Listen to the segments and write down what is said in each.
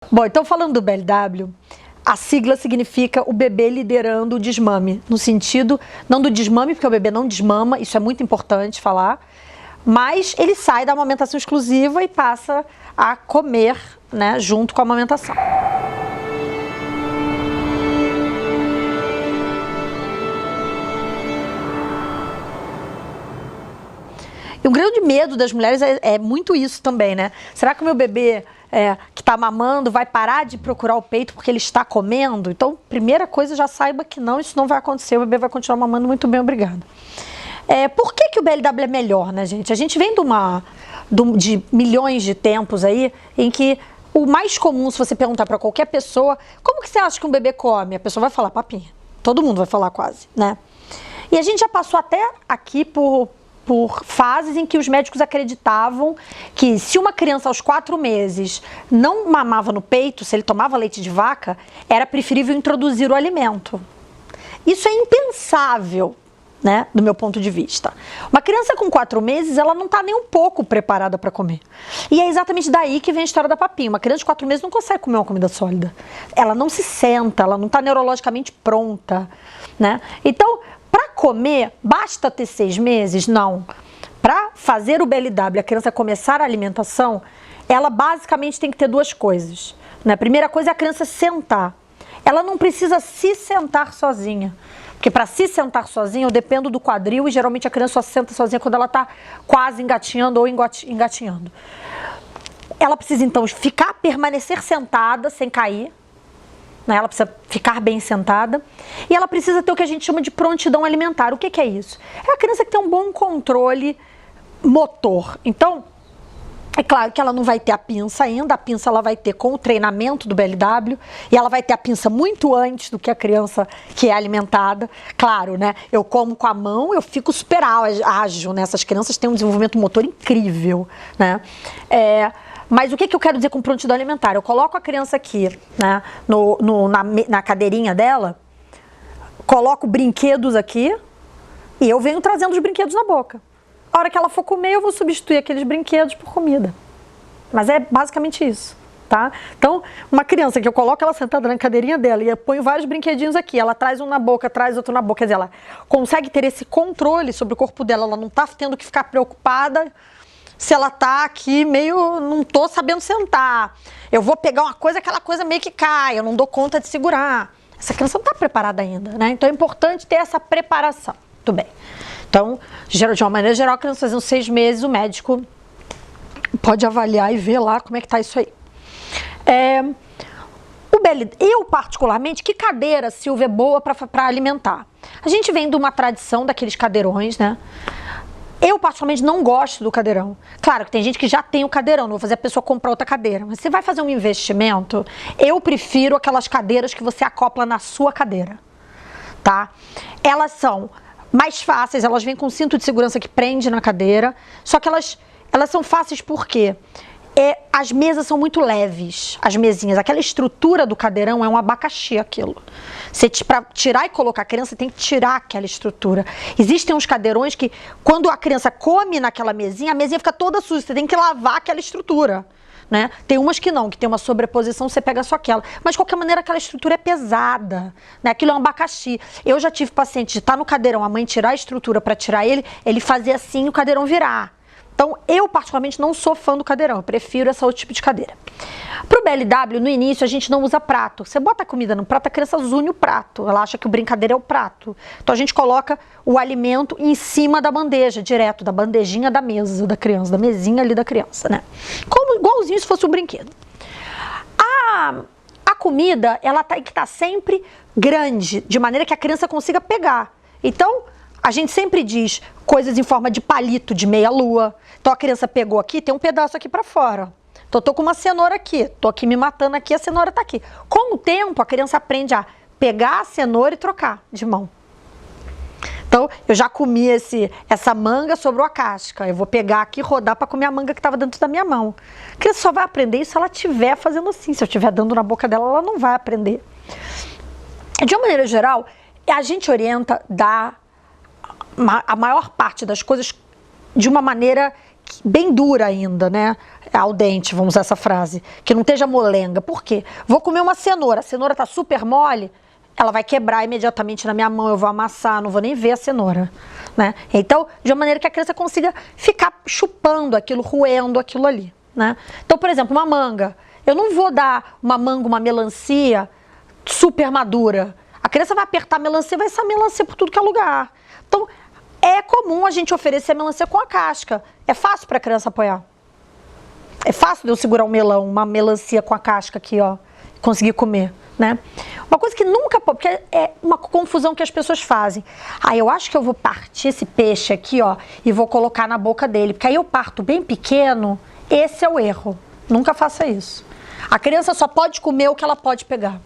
Bom, então falando do BLW, a sigla significa o bebê liderando o desmame, no sentido, não do desmame, porque o bebê não desmama, isso é muito importante falar, mas ele sai da amamentação exclusiva e passa a comer, né, junto com a amamentação. E um grande medo das mulheres é muito isso também, né? Será que o meu bebê que está mamando vai parar de procurar o peito porque ele está comendo? Então, primeira coisa, já saiba que não, isso não vai acontecer, o bebê vai continuar mamando muito bem, obrigada. Por que o BLW é melhor, né, gente? A gente vem de milhões de tempos aí em que o mais comum, se você perguntar para qualquer pessoa, como que você acha que um bebê come? A pessoa vai falar papinha. Todo mundo vai falar quase, né? E a gente já passou até aqui por fases em que os médicos acreditavam que se uma criança aos 4 meses não mamava no peito, se ele tomava leite de vaca, era preferível introduzir o alimento. Isso é impensável, né, do meu ponto de vista. Uma criança com 4 meses, ela não está nem um pouco preparada para comer. E é exatamente daí que vem a história da papinha. Uma criança de 4 meses não consegue comer uma comida sólida. Ela não se senta, ela não está neurologicamente pronta, né? Então, para comer, basta ter 6 meses? Não. Para fazer o BLW, a criança começar a alimentação, ela basicamente tem que ter 2 coisas, né? A primeira coisa é a criança sentar. Ela não precisa se sentar sozinha. Porque para se sentar sozinha, eu dependo do quadril e geralmente a criança só se senta sozinha quando ela está quase engatinhando ou engatinhando. Ela precisa então permanecer sentada sem cair. Ela precisa ficar bem sentada e ela precisa ter o que a gente chama de prontidão alimentar. O que é isso? É a criança que tem um bom controle motor. Então, é claro que ela não vai ter a pinça ainda, a pinça ela vai ter com o treinamento do BLW e ela vai ter a pinça muito antes do que a criança que é alimentada. Claro, né? Eu como com a mão, eu fico super ágil, né? Essas crianças têm um desenvolvimento motor incrível, né? Mas o que eu quero dizer com prontidão alimentar? Eu coloco a criança aqui, né, na cadeirinha dela, coloco brinquedos aqui e eu venho trazendo os brinquedos na boca. A hora que ela for comer, eu vou substituir aqueles brinquedos por comida. Mas é basicamente isso, tá? Então, uma criança que eu coloco ela sentada na cadeirinha dela e eu ponho vários brinquedinhos aqui, ela traz um na boca, traz outro na boca, quer dizer, ela consegue ter esse controle sobre o corpo dela, ela não tá tendo que ficar preocupada se ela tá aqui meio, não tô sabendo sentar, eu vou pegar uma coisa, aquela coisa meio que cai, eu não dou conta de segurar. Essa criança não tá preparada ainda, né? Então é importante ter essa preparação. Muito bem. Então, de uma maneira geral, a criança fazendo 6 meses, o médico pode avaliar e ver lá como é que tá isso aí. Eu, particularmente, que cadeira, Silvia, é boa para alimentar? A gente vem de uma tradição daqueles cadeirões, né? Eu, particularmente, não gosto do cadeirão. Claro que tem gente que já tem o cadeirão, não vou fazer a pessoa comprar outra cadeira. Mas você vai fazer um investimento, eu prefiro aquelas cadeiras que você acopla na sua cadeira, tá? Elas são mais fáceis, elas vêm com cinto de segurança que prende na cadeira, só que elas são fáceis por quê? As mesas são muito leves, as mesinhas, aquela estrutura do cadeirão é um abacaxi aquilo. Para tirar e colocar a criança, tem que tirar aquela estrutura. Existem uns cadeirões que, quando a criança come naquela mesinha, a mesinha fica toda suja, você tem que lavar aquela estrutura, né? Tem umas que não, que tem uma sobreposição, você pega só aquela. Mas, de qualquer maneira, aquela estrutura é pesada, né? Aquilo é um abacaxi. Eu já tive paciente de estar no cadeirão, a mãe tirar a estrutura para tirar ele fazer assim e o cadeirão virar. Então, eu particularmente não sou fã do cadeirão, eu prefiro esse outro tipo de cadeira. Para o BLW, no início, a gente não usa prato. Você bota a comida no prato, a criança zune o prato, ela acha que o brincadeira é o prato. Então, a gente coloca o alimento em cima da bandeja, direto, da bandejinha da mesa da criança, da mesinha ali da criança, né? Como igualzinho se fosse um brinquedo. A comida, ela tem que estar sempre grande, de maneira que a criança consiga pegar. Então, a gente sempre diz coisas em forma de palito, de meia-lua. Então, a criança pegou aqui, tem um pedaço aqui para fora. Então, eu tô com uma cenoura aqui, tô aqui me matando aqui, a cenoura tá aqui. Com o tempo, a criança aprende a pegar a cenoura e trocar de mão. Então, eu já comi essa manga, sobrou a casca. Eu vou pegar aqui e rodar para comer a manga que estava dentro da minha mão. A criança só vai aprender isso se ela estiver fazendo assim. Se eu estiver dando na boca dela, ela não vai aprender. De uma maneira geral, a gente orienta a maior parte das coisas de uma maneira bem dura ainda, né? ao dente, vamos usar essa frase, que não esteja molenga. Por quê? Vou comer uma cenoura, a cenoura tá super mole, ela vai quebrar imediatamente na minha mão, eu vou amassar, não vou nem ver a cenoura, né? Então, de uma maneira que a criança consiga ficar chupando aquilo, roendo aquilo ali, né? Então, por exemplo, uma manga. Eu não vou dar uma manga, uma melancia super madura. A criança vai apertar a melancia, vai sair melancia por tudo que é lugar. Então, é comum a gente oferecer a melancia com a casca. É fácil para a criança apoiar. É fácil de eu segurar um melão, uma melancia com a casca aqui, ó, e conseguir comer, né? Uma coisa que nunca pode, porque é uma confusão que as pessoas fazem. Ah, eu acho que eu vou partir esse peixe aqui, ó, e vou colocar na boca dele, porque aí eu parto bem pequeno. Esse é o erro. Nunca faça isso. A criança só pode comer o que ela pode pegar.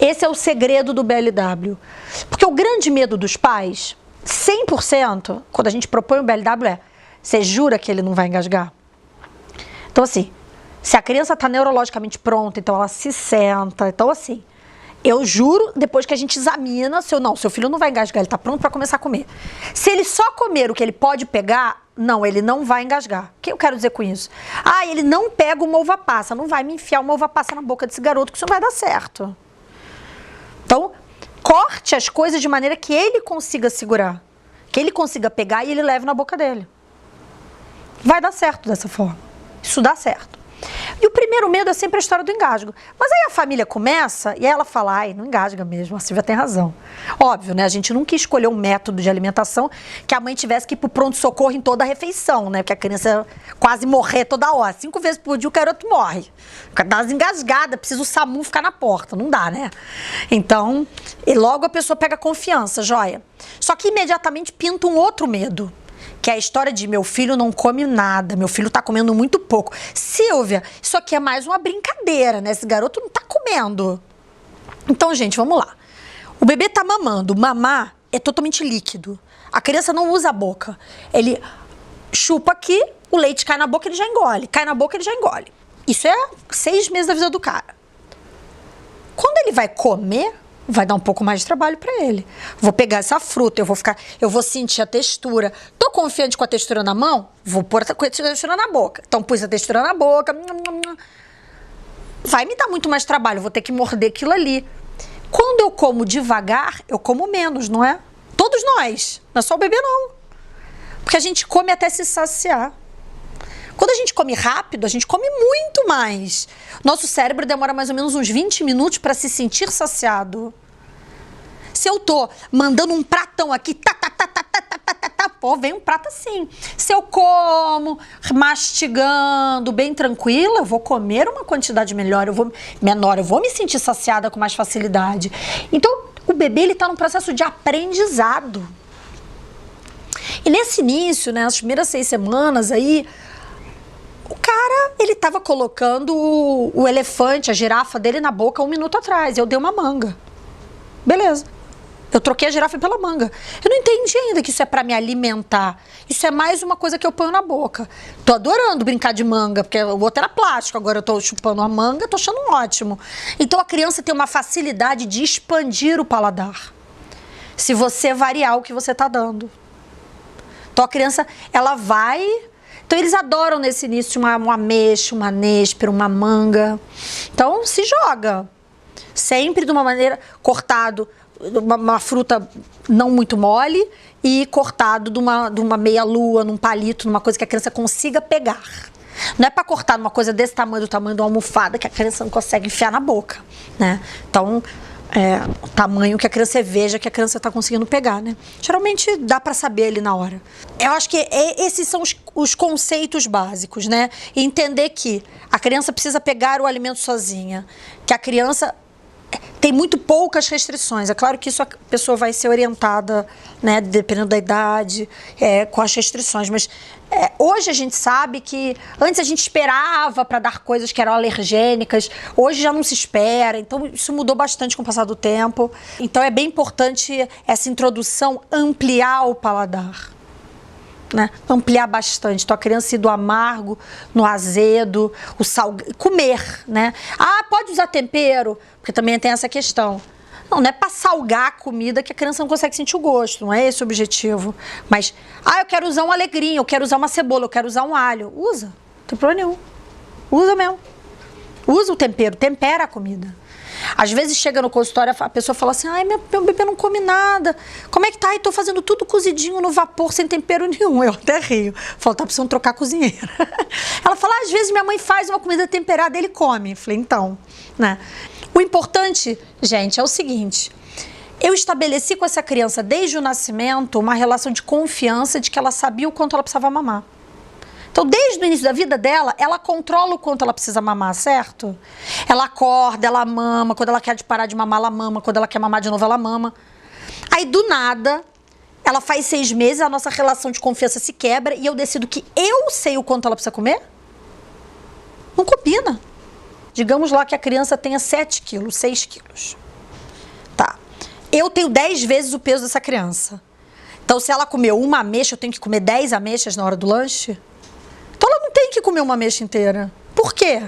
Esse é o segredo do BLW. Porque o grande medo dos pais, 100%, quando a gente propõe o BLW é, você jura que ele não vai engasgar? Então assim, se a criança está neurologicamente pronta, então ela se senta, então assim, eu juro, depois que a gente examina, seu filho não vai engasgar, ele está pronto para começar a comer. Se ele só comer o que ele pode pegar, não, ele não vai engasgar. O que eu quero dizer com isso? Ah, ele não pega uma uva passa, não vai me enfiar uma uva passa na boca desse garoto, que isso não vai dar certo. Então, corte as coisas de maneira que ele consiga segurar, que ele consiga pegar e ele leve na boca dele. Vai dar certo dessa forma. Isso dá certo. E o primeiro medo é sempre a história do engasgo. Mas aí a família começa e aí ela fala, ai, não engasga mesmo, a Silvia tem razão. Óbvio, né? A gente nunca escolheu um método de alimentação que a mãe tivesse que ir pro pronto-socorro em toda a refeição, né? Porque a criança quase morrer toda hora. 5 vezes por dia o garoto morre. Dá umas engasgadas, precisa o SAMU ficar na porta. Não dá, né? Então, e logo a pessoa pega confiança, joia. Só que imediatamente pinta um outro medo. Que é a história de meu filho não come nada, meu filho tá comendo muito pouco. Silvia, isso aqui é mais uma brincadeira, né? Esse garoto não tá comendo. Então, gente, vamos lá. O bebê tá mamando. Mamar é totalmente líquido. A criança não usa a boca. Ele chupa aqui, o leite cai na boca, ele já engole. Cai na boca, ele já engole. Isso é 6 meses da vida do cara. Quando ele vai comer, vai dar um pouco mais de trabalho para ele. Vou pegar essa fruta, eu vou sentir a textura. Tô confiante com a textura na mão? Vou pôr a textura na boca. Então pus a textura na boca. Vai me dar muito mais trabalho, vou ter que morder aquilo ali. Quando eu como devagar, eu como menos, não é? Todos nós, não é só o bebê não. Porque a gente come até se saciar. Quando a gente come rápido, a gente come muito mais. Nosso cérebro demora mais ou menos uns 20 minutos para se sentir saciado. Se eu tô mandando um pratão aqui, pô, vem um prato assim. Se eu como mastigando, bem tranquila, eu vou comer uma quantidade menor, eu vou me sentir saciada com mais facilidade. Então, o bebê, ele tá num processo de aprendizado. E nesse início, né, as primeiras 6 semanas aí, o cara, ele tava colocando o elefante, a girafa dele na boca 1 minuto atrás. Eu dei uma manga. Beleza. Eu troquei a girafa pela manga. Eu não entendi ainda que isso é pra me alimentar. Isso é mais uma coisa que eu ponho na boca. Tô adorando brincar de manga, porque o outro era plástico. Agora eu tô chupando a manga, tô achando ótimo. Então a criança tem uma facilidade de expandir o paladar. Se você variar o que você tá dando. Então a criança, ela vai... Então eles adoram nesse início uma ameixa, uma néspera, uma manga. Então se joga. Sempre de uma maneira cortado, uma fruta não muito mole e cortado de uma meia-lua, num palito, numa coisa que a criança consiga pegar. Não é para cortar numa coisa desse tamanho, do tamanho de uma almofada, que a criança não consegue enfiar na boca, né? Então, o tamanho que a criança veja que a criança está conseguindo pegar, né? Geralmente dá para saber ali na hora. Eu acho que esses são os conceitos básicos, né? E entender que a criança precisa pegar o alimento sozinha, que a criança tem muito poucas restrições. É claro que isso a pessoa vai ser orientada, né, dependendo da idade, com as restrições. Mas hoje a gente sabe que antes a gente esperava para dar coisas que eram alergênicas, hoje já não se espera. Então isso mudou bastante com o passar do tempo. Então é bem importante essa introdução ampliar o paladar. Né? Ampliar bastante. Então a criança ir do amargo no azedo, o salgado, comer, né? Ah, pode usar tempero, porque também tem essa questão. Não é para salgar a comida que a criança não consegue sentir o gosto, não é esse o objetivo. Mas, eu quero usar um alecrim, eu quero usar uma cebola, eu quero usar um alho. Usa, não tem problema nenhum. Usa mesmo. Usa o tempero, tempera a comida. Às vezes chega no consultório, a pessoa fala assim, ai, meu bebê não come nada. Como é que tá? Ai, tô fazendo tudo cozidinho no vapor, sem tempero nenhum. Eu até rio. Falo, tá precisando trocar a cozinheira. Ela fala, às vezes minha mãe faz uma comida temperada e ele come. Eu falei, então, né? O importante, gente, é o seguinte. Eu estabeleci com essa criança, desde o nascimento, uma relação de confiança de que ela sabia o quanto ela precisava mamar. Então, desde o início da vida dela, ela controla o quanto ela precisa mamar, certo? Ela acorda, ela mama, quando ela quer parar de mamar, ela mama, quando ela quer mamar de novo, ela mama. Aí, do nada, ela faz 6 meses, a nossa relação de confiança se quebra e eu decido que eu sei o quanto ela precisa comer? Não combina. Digamos lá que a criança tenha 7 quilos, 6 quilos. Tá. Eu tenho 10 vezes o peso dessa criança. Então, se ela comeu uma ameixa, eu tenho que comer 10 ameixas na hora do lanche? Então ela não tem que comer uma ameixa inteira. Por quê?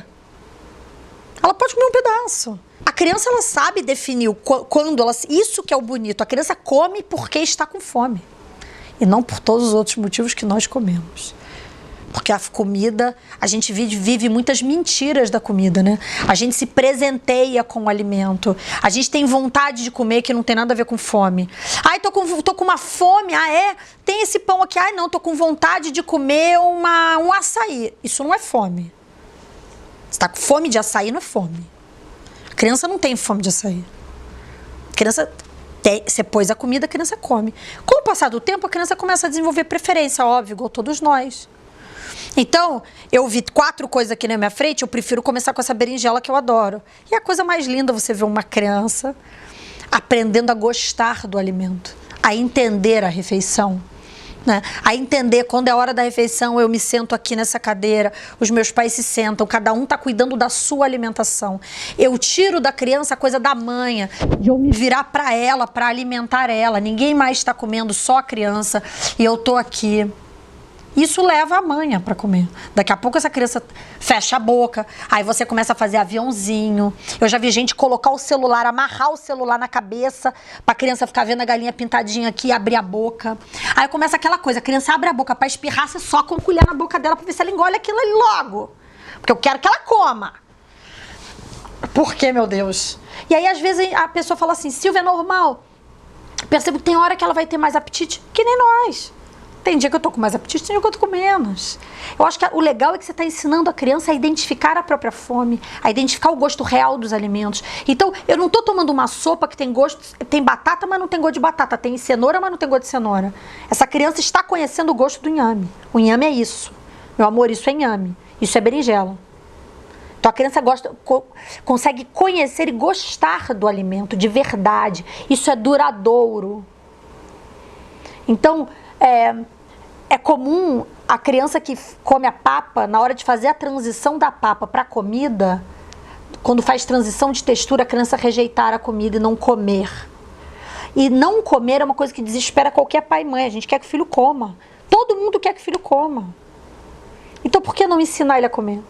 Ela pode comer um pedaço. A criança, ela sabe definir quando ela... Isso que é o bonito. A criança come porque está com fome. E não por todos os outros motivos que nós comemos. Porque a comida, a gente vive muitas mentiras da comida, né? A gente se presenteia com o alimento. A gente tem vontade de comer que não tem nada a ver com fome. Ai, tô com uma fome. Ah, é? Tem esse pão aqui. Ai, não, tô com vontade de comer um açaí. Isso não é fome. Você tá com fome de açaí, não é fome. A criança não tem fome de açaí. A criança... Você pôs a comida, a criança come. Com o passar do tempo, a criança começa a desenvolver preferência, óbvio, igual todos nós. Então, eu vi 4 coisas aqui na minha frente, eu prefiro começar com essa berinjela que eu adoro. E a coisa mais linda, você vê uma criança aprendendo a gostar do alimento, a entender a refeição, né? A entender quando é hora da refeição, eu me sento aqui nessa cadeira, os meus pais se sentam, cada um está cuidando da sua alimentação. Eu tiro da criança a coisa da manha, de eu me virar para ela, para alimentar ela. Ninguém mais está comendo, só a criança, e eu estou aqui. Isso leva a manha para comer. Daqui a pouco essa criança fecha a boca, aí você começa a fazer aviãozinho. Eu já vi gente colocar o celular, amarrar o celular na cabeça para a criança ficar vendo a galinha pintadinha aqui e abrir a boca. Aí começa aquela coisa, a criança abre a boca para espirrar, você só com colher na boca dela para ver se ela engole aquilo ali logo. Porque eu quero que ela coma. Por quê, meu Deus? E aí às vezes a pessoa fala assim, Silvia, é normal. Percebo que tem hora que ela vai ter mais apetite, que nem nós. Tem dia que eu tô com mais apetite, tem dia que eu tô com menos. Eu acho que o legal é que você está ensinando a criança a identificar a própria fome, a identificar o gosto real dos alimentos. Então, eu não tô tomando uma sopa que tem gosto, tem batata, mas não tem gosto de batata, tem cenoura, mas não tem gosto de cenoura. Essa criança está conhecendo o gosto do inhame. O inhame é isso. Meu amor, isso é inhame. Isso é berinjela. Então, a criança consegue conhecer e gostar do alimento de verdade. Isso é duradouro. Então, é comum a criança que come a papa, na hora de fazer a transição da papa para a comida, quando faz transição de textura, a criança rejeitar a comida e não comer. E não comer é uma coisa que desespera qualquer pai e mãe. A gente quer que o filho coma. Todo mundo quer que o filho coma. Então por que não ensinar ele a comer?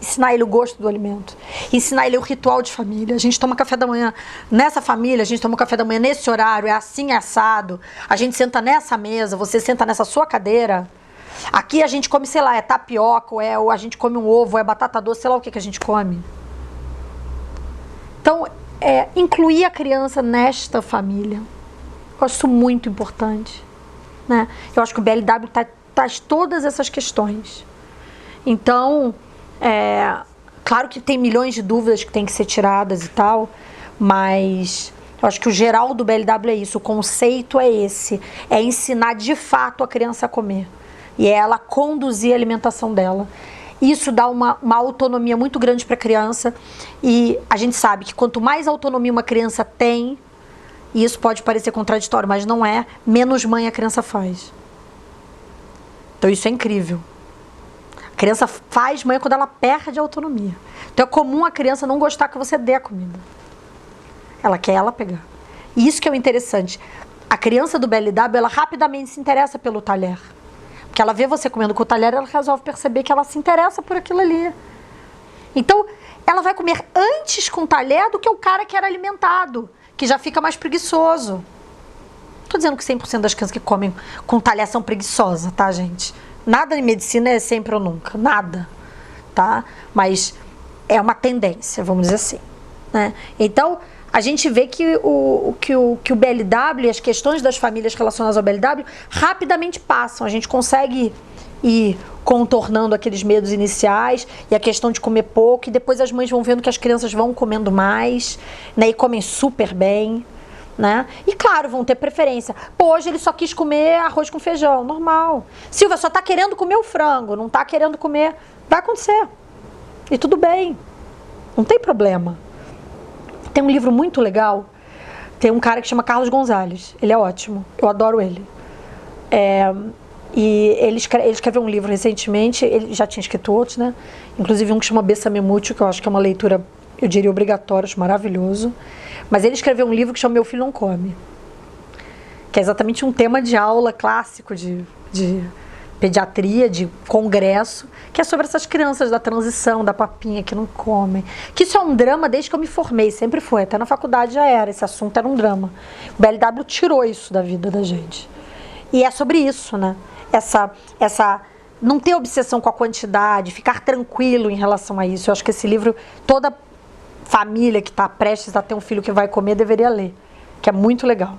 Ensinar ele o gosto do alimento, ensinar ele o ritual de família. A gente toma café da manhã nessa família, a gente toma café da manhã nesse horário, é assim, é assado. A gente senta nessa mesa, você senta nessa sua cadeira. Aqui a gente come, sei lá, é tapioca, ou a gente come um ovo, ou é batata doce, sei lá o que a gente come. Então, incluir a criança nesta família, eu acho isso muito importante, né? Eu acho que o BLW traz todas essas questões. Então... claro que tem milhões de dúvidas que tem que ser tiradas e tal, mas eu acho que o geral do BLW é isso, o conceito é esse, é ensinar de fato a criança a comer, e é ela conduzir a alimentação dela. Isso dá uma autonomia muito grande para a criança, e a gente sabe que quanto mais autonomia uma criança tem, e isso pode parecer contraditório, mas não é, menos mãe a criança faz. Então isso é incrível. A criança faz manhã quando ela perde a autonomia. Então é comum a criança não gostar que você dê a comida. Ela quer ela pegar. E isso que é o interessante. A criança do BLW, ela rapidamente se interessa pelo talher. Porque ela vê você comendo com o talher, ela resolve perceber que ela se interessa por aquilo ali. Então, ela vai comer antes com o talher do que o cara que era alimentado, que já fica mais preguiçoso. Não estou dizendo que 100% das crianças que comem com talher são preguiçosas, tá, gente? Nada em medicina é sempre ou nunca, nada. tá? Mas é uma tendência, vamos dizer assim, né? Então, a gente vê que o BLW e as questões das famílias relacionadas ao BLW rapidamente passam. A gente consegue ir contornando aqueles medos iniciais e a questão de comer pouco, e depois as mães vão vendo que as crianças vão comendo mais, né, e comem super bem, né? E claro, vão ter preferência. Pô, hoje ele só quis comer arroz com feijão, normal. Silvia só tá querendo comer o frango, não tá querendo comer. Vai acontecer. E tudo bem. Não tem problema. Tem um livro muito legal, tem um cara que chama Carlos Gonzalez, ele é ótimo, eu adoro ele. E ele escreveu um livro recentemente, ele já tinha escrito outros, né? Inclusive um que chama Bessame Mútil, que eu acho que é uma leitura, eu diria, obrigatória, acho maravilhoso. Mas ele escreveu um livro que chama Meu Filho Não Come, que é exatamente um tema de aula clássico de pediatria, de congresso, que é sobre essas crianças da transição, da papinha, que não comem. Que isso é um drama desde que eu me formei, sempre foi, até na faculdade já era, esse assunto era um drama. O BLW tirou isso da vida da gente. E é sobre isso, né? Essa não ter obsessão com a quantidade, ficar tranquilo em relação a isso. Eu acho que esse livro, toda família que está prestes a ter um filho que vai comer deveria ler, que é muito legal.